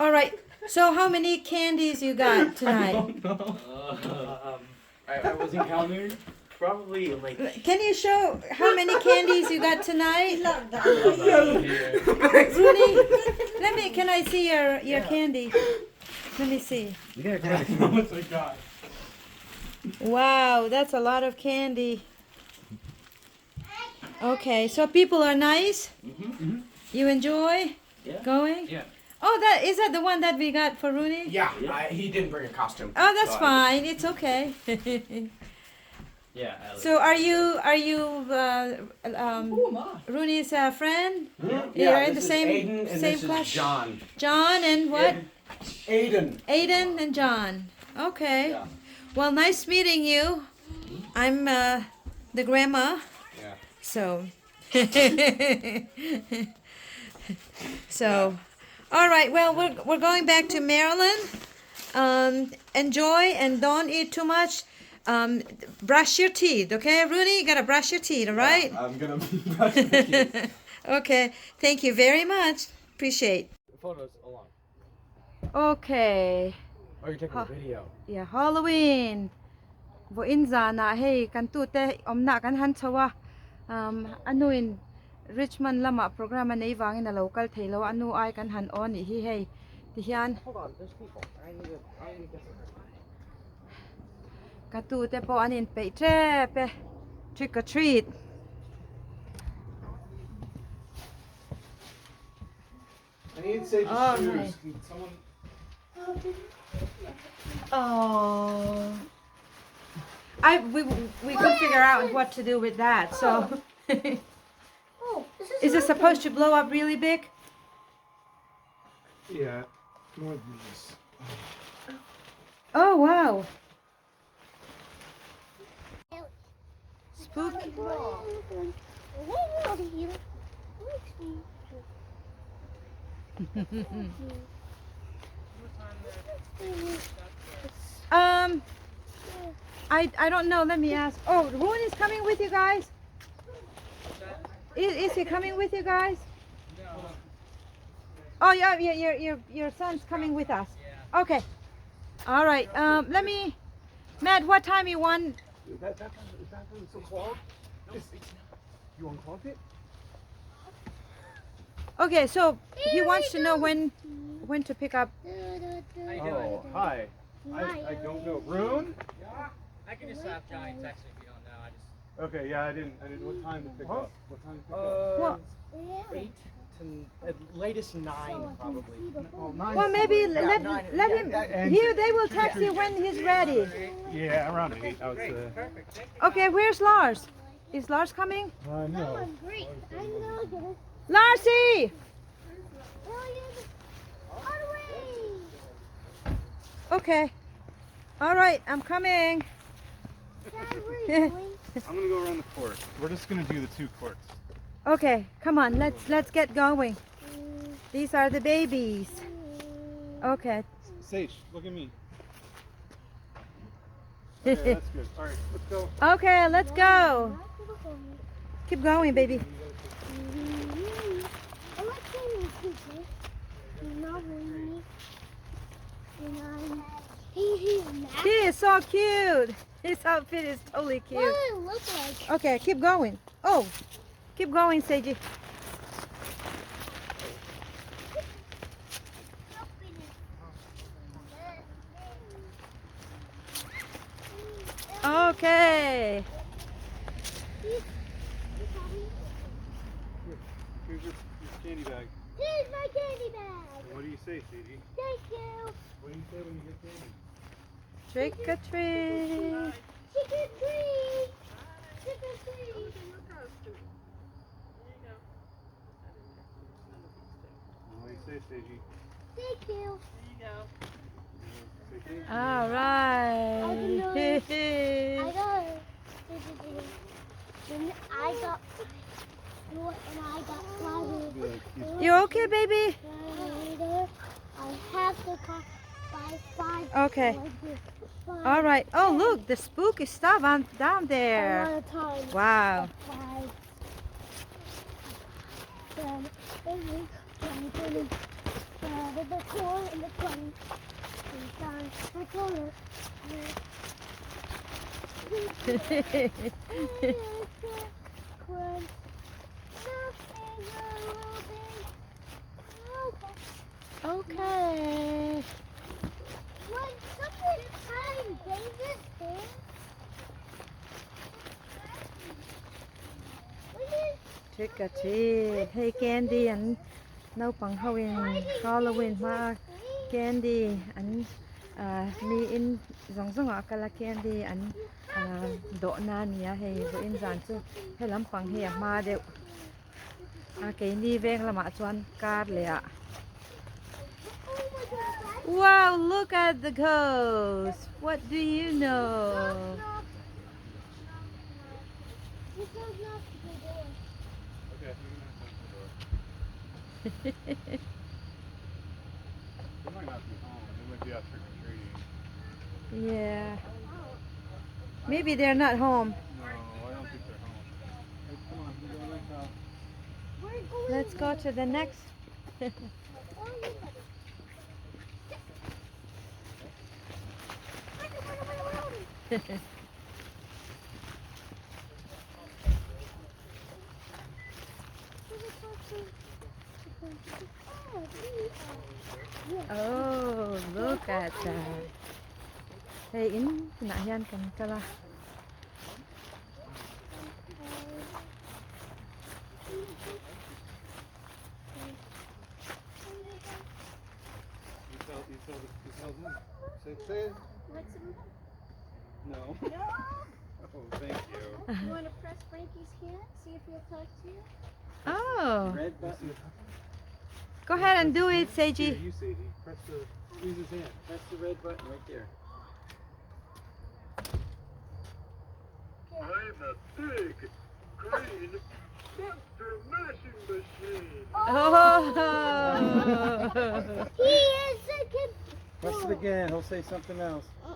All right. So how many candies you got tonight? I wasn't counting. Probably like. Can you show how many candies you got tonight? Yeah. Rooney, can I see your candy? Let me see. You gotta count how much I got. Wow, that's a lot of candy. Okay, so people are nice? Mm-hmm. You enjoy going? Yeah. Oh, is that the one that we got for Rooney? Yeah, he didn't bring a costume. Oh, that's so fine. It's okay. Yeah. So are you Rooney's friend? You're in the this same is Aiden, and same this class. is John. John and what? Aiden. Aiden and John. Okay. Yeah. Well, nice meeting you. I'm the grandma. Yeah. So. So. All right. Well, we're going back to Maryland. Enjoy and don't eat too much. Brush your teeth, okay? Rooney, you gotta brush your teeth, all right? Yeah, I'm gonna brush my teeth. Okay. Thank you very much. Appreciate. Photos along. Okay. Oh, you're taking a video. Yeah, Halloween. Vo inza na hey kan tu te omna kan han chawa. Anuin Richmond lama program na iwang in a local thailo anu ai kan han on hi hey. Ti hian Hold on, there's people. I need to get some. ka tu te po anin pe tre pe trick or treat. I need to say Oh, shoes. nice. Can someone... Oh. We couldn't figure out what to do with that. So is it supposed to blow up really big? Yeah, more than this. Oh wow. Spooky. I don't know. Let me ask. Oh, Roon is coming with you guys. Is he coming with you guys? Oh yeah, your son's coming with us. Okay. All right. Let me. Matt, what time you want? Is that so clogged? You unclogged it? Okay, so he wants to know when to pick up. Oh, hi. I don't know. Rune? I can just have Johnny text me if you don't know. I just. Okay, yeah, I didn't. What time to pick up? What time to pick Well, 8 to at latest 9 probably. Oh, 9. well maybe Yeah, let 9, him. and- Here they will text you when he's ready. Yeah, around 8. I would Great, say. perfect. Thank Okay, where's Lars? Is Lars coming? No. Great. I know. Larsy! Okay. All right, I'm coming. I'm gonna go around the court. We're just gonna do the 2 courts. Okay, come on, let's get going. These are the babies. Okay. Sage, look at me. Okay, that's good. All right, let's go. Okay, let's go. Keep going, baby. He is so cute. His outfit is totally cute. What does it look like? Okay, keep going. Oh, keep going, Seiji. Okay. Here's your candy bag. Here's my candy bag. What do you say, Sadie? Thank you. What do you say when you get candy? Trick or treat. Trick or treat. Trick or treat. What do you say, Sadie? Thank you. Say thank you. All right. I got it. And I got flowers. You okay, baby? I have to cut by 5. Okay. All right. Oh, look, the spooky stuff down there. Wow. the corn and the corn. The corner. Okay. When someone time David there. Trick or treat. Hey, Candy and nấu bằng Halloween mà Candy and me in zong akala Candy and do na niya hey bo in zan chu hey lampang hey ma deu Candy veng lama chuan kar le a. Wow, look at the ghost. What do you know? Okay, they might not be home. They might be out trick or treating. Yeah. Maybe they're not home. No, I don't think they're home. Hey, come on, we go like Let's go to the next. Oh, look at that. Hey, in kinahian kan kala. You tell them. Say it. No. No. Oh, thank you. You want to press Frankie's hand? See if he'll talk to you? Oh, Red button. go ahead and do it, Here, Seiji. you say squeeze his hand. Press the red button right there. I'm a big, green, monster mashing machine. Oh. He is a kid. Press it again. He'll say something else. I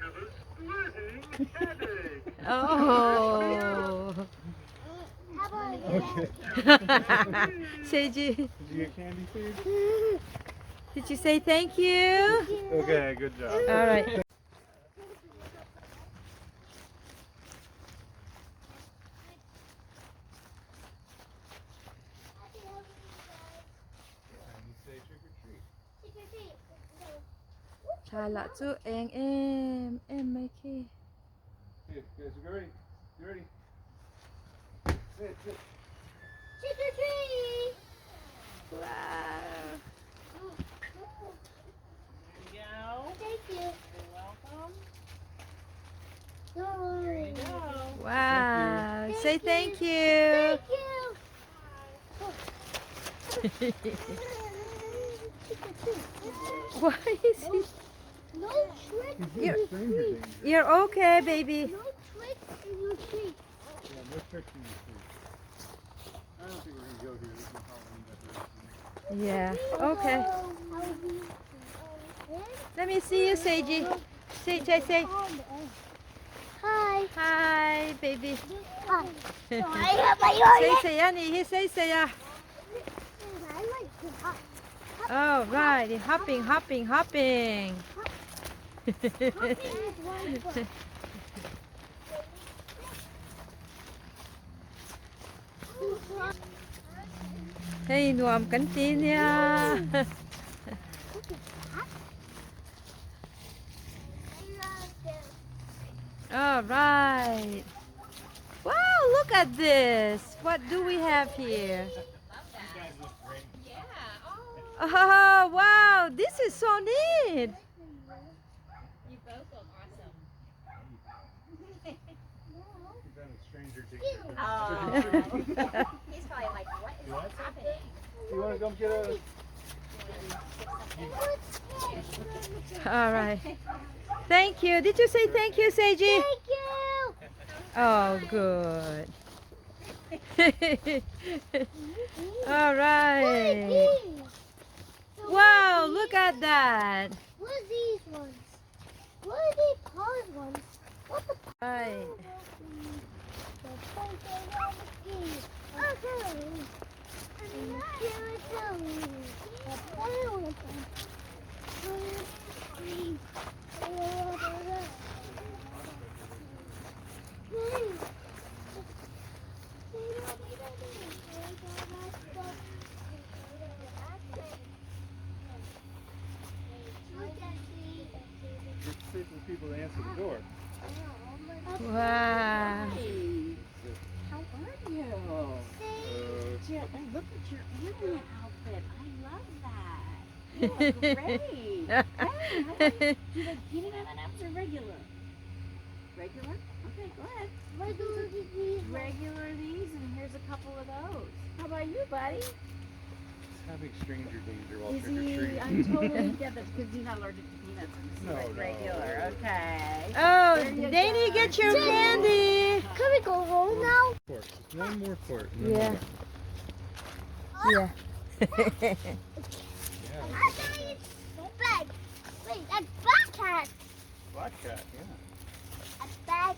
have a splitting headache. Oh. How about Seiji, Did you get candy food? did you say thank you? Okay, good job. All right. And you say trick or treat. Chala chu em mấy khi. Hey, guys, you ready? You ready? Sit, sit. Trick or treat. Wow. Thank you. You're welcome. Don't worry. Wow. Say thank you. Thank you. Why is he? No tricks in You're- your treat. You're okay, baby. No tricks in your treat. Yeah, no tricks in the street. I don't think we're gonna go here. There's no Halloween decorations. Yeah. Okay. Let me see you, Seiji. Say. Hi. Hi, baby. Hi. I have my Say ya ni. He say ya. I like to hop. Oh, right. Hopping. Hopping is one fun. Hey, nuam cánh tin nha. All right. Wow, look at this. What do we have here? Oh, wow. This is so neat. You both look awesome. You've done a stranger thing. Oh. He's probably like, what is What? happening? You wanna go get a... All right. Thank you. Did you say thank you, Seiji? Thank you. Oh, good. All right. Wow, look at that. What are these ones? What are these colored ones? What the? Right. Okay. It's safe for people to answer the door. Wow. How are you? Look at your alien outfit. I love that. You look great. Hey, how are you? Do you like peanut M&Ms or regular? Regular? Okay, go ahead. Regular these, and here's a couple of those. How about you, buddy? It's having stranger danger while Is trick or he? treating. I totally get that because he's not allergic to peanuts. And this is No, like no. regular. Okay. Oh, There you Danny, go. get your candy. Can we go home now? Quart. Just one more quart. and then Yeah. we're Yeah. done. Yeah. Bag. Wait, that's black cat. Black cat, yeah. A bag.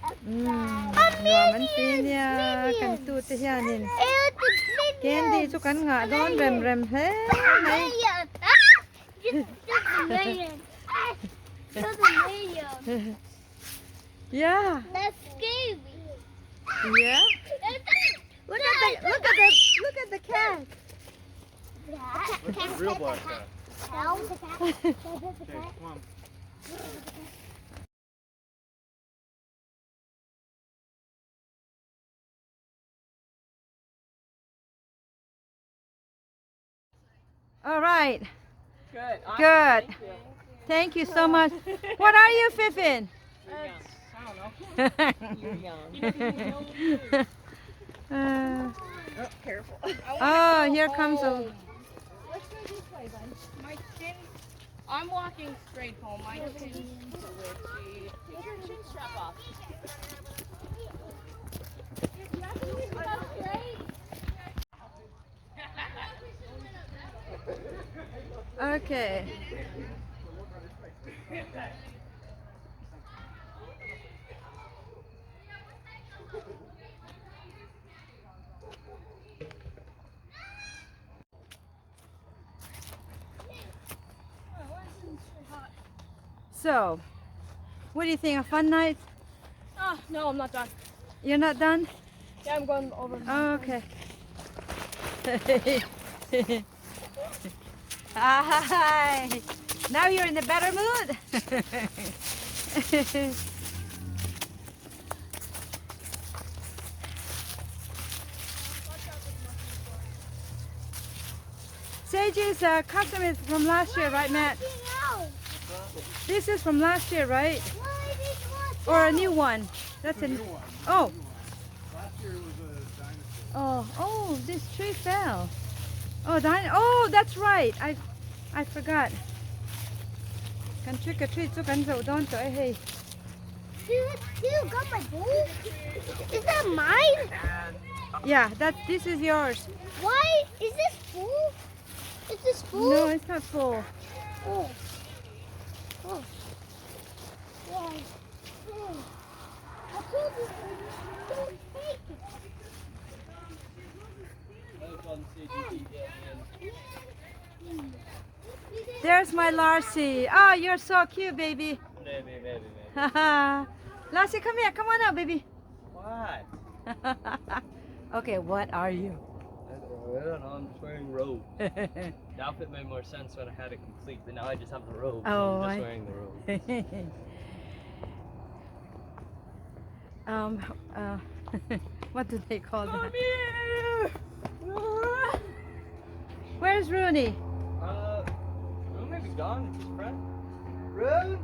A Mm. bag. Nuam pinya kan tute hianin. Candy chu kan nga don rem rem he. Nei. Just a million. Just a million. Yeah. That's scary. Yeah. Look at the cat. That's a real black cat. Okay, come on. All right. Good. Awesome. Good. Thank Thank you. you so much. What are you, Fiffin? I don't know. You're young. Uh, Careful. oh, here comes a. Let's go this way, bud. My chin. I'm walking straight home. My chin's so itchy. Take your chin strap off. Okay. So, what do you think? A fun night? Ah, no, I'm not done. You're not done? Yeah, I'm going over. Okay. Hi. Now you're in a better mood. Sage's custom is from last year, right, Matt? This is from last year, right? Or a new one? That's a New one. Oh. Last year it was a dinosaur. Oh, this tree fell. Oh, that's right. I forgot. Can trick or treat so can so don't so hey. You got my bowl? Is that mine? Yeah, this is yours. Why? Is this full? Is this full? No, it's not full. Oh. Oh. Yeah. I told you don't take it. There's my Larcy. Oh, you're so cute, baby. Maybe. Larcy, come here. Come on out, baby. What? Okay, what are you? I don't know, I'm just wearing robe. The outfit made more sense when I had it complete, but now I just have the robe. So Oh, I'm just wearing the robe. What do they call that? Where's Rooney? Roon may be gone. It's his friend. Roon?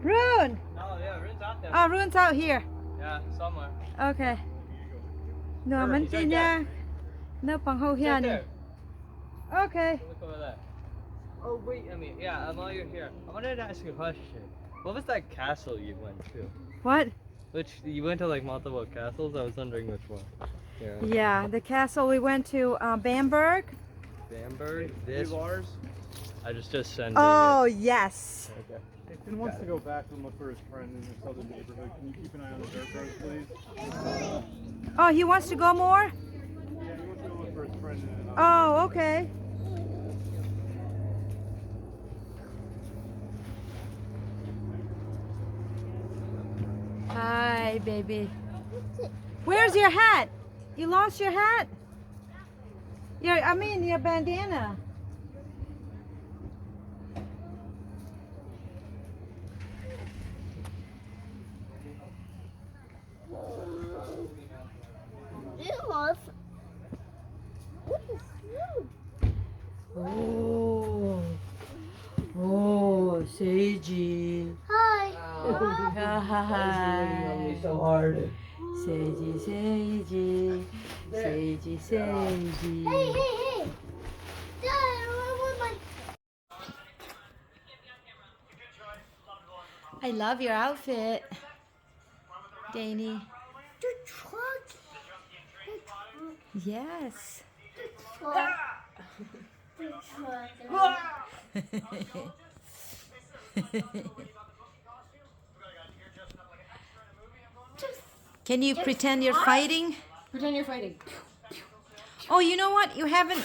Roon! No, yeah, Roon's out there. Oh, Roon's out here. Yeah, somewhere. Okay. No, Sure, man he's right there. niya. No pang ho Right hiyan. there. Okay. Look over there. Oh, wait, while you're here, I wanted to ask you a question. What was that castle you went to? What? You went to like multiple castles? I was wondering which one. Yeah, the castle we went to Bamberg. Bamberg? Hey, This? Lars, I was just sending Oh, it. yes. Okay. if Finn wants to go back and look for his friend in this other neighborhood, can you keep an eye on the dirt road, please? Oh, he wants to go more? Yeah, he wants to go look for his friend in another Oh, okay. baby. Where's your hat? You lost your hat? Your bandana. What is you? Oh. Oh, Seiji. Hi. Hi. so hard. Seiji, Seiji. Seiji, Seiji. Hey. Dad, I want my... I love your outfit, Danny. The truck. Yes. The truck. Can you pretend you're fighting? Pretend you're fighting. Oh, you know what? You haven't.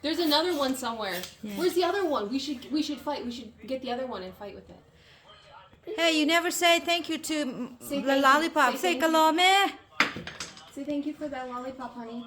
There's another one somewhere. Yeah. Where's the other one? We should fight. We should get the other one and fight with it. Hey, you never say thank you to Say the thank you. lollipop. Say Say thank you. kalome. Say thank you for that lollipop, honey.